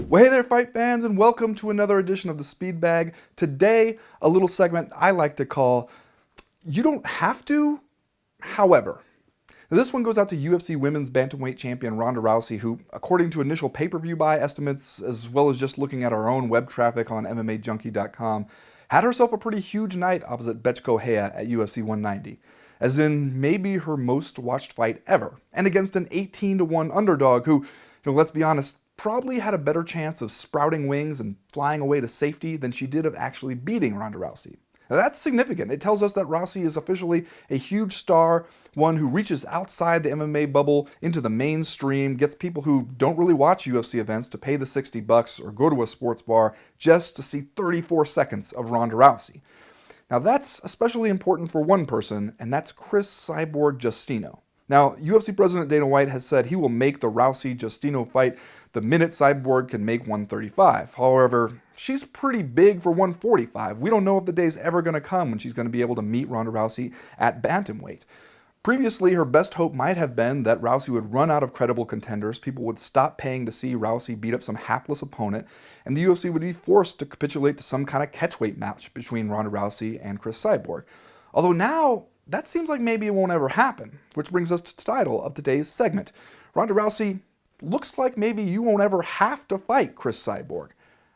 Well, hey there, fight fans, and welcome to another edition of the Speed Bag. Today, a little segment I like to call You Don't Have to, However. Now, this one goes out to UFC Women's Bantamweight Champion Ronda Rousey, who, according to initial pay-per-view buy estimates, as well as just looking at our own web traffic on MMAjunkie.com, had herself a pretty huge night opposite Bethe Correia at UFC 190. As in, maybe her most watched fight ever, and against an 18-1 underdog who, let's be honest, probably had a better chance of sprouting wings and flying away to safety than she did of actually beating Ronda Rousey. Now that's significant. It tells us that Rousey is officially a huge star, one who reaches outside the MMA bubble into the mainstream, gets people who don't really watch UFC events to pay the $60 or go to a sports bar just to see 34 seconds of Ronda Rousey. Now that's especially important for one person, and that's Chris Cyborg Justino. Now, UFC President Dana White has said he will make the Rousey-Justino fight the minute Cyborg can make 135. However, she's pretty big for 145. We don't know if the day's ever going to come when she's going to be able to meet Ronda Rousey at bantamweight. Previously, her best hope might have been that Rousey would run out of credible contenders, people would stop paying to see Rousey beat up some hapless opponent, and the UFC would be forced to capitulate to some kind of catchweight match between Ronda Rousey and Chris Cyborg. Although now, that seems like maybe it won't ever happen, which brings us to the title of today's segment. Ronda Rousey, looks like maybe you won't ever have to fight Chris Cyborg.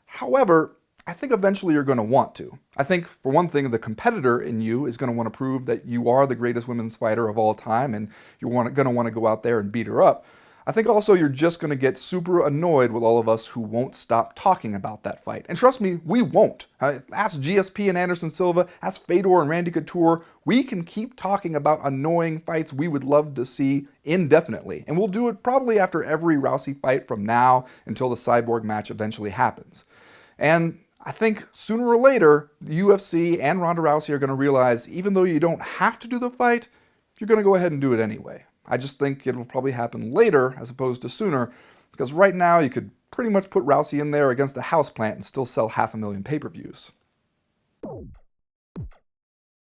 However, I think eventually you're going to want to. I think, for one thing, the competitor in you is going to want to prove that you are the greatest women's fighter of all time, and you're going to want to go out there and beat her up. I think also you're just going to get super annoyed with all of us who won't stop talking about that fight. And trust me, we won't. Ask GSP and Anderson Silva, ask Fedor and Randy Couture. We can keep talking about annoying fights we would love to see indefinitely. And we'll do it probably after every Rousey fight from now until the Cyborg match eventually happens. And I think sooner or later, the UFC and Ronda Rousey are going to realize even though you don't have to do the fight, you're going to go ahead and do it anyway. I just think it'll probably happen later as opposed to sooner, because right now you could pretty much put Rousey in there against a houseplant and still sell 500,000 pay-per-views.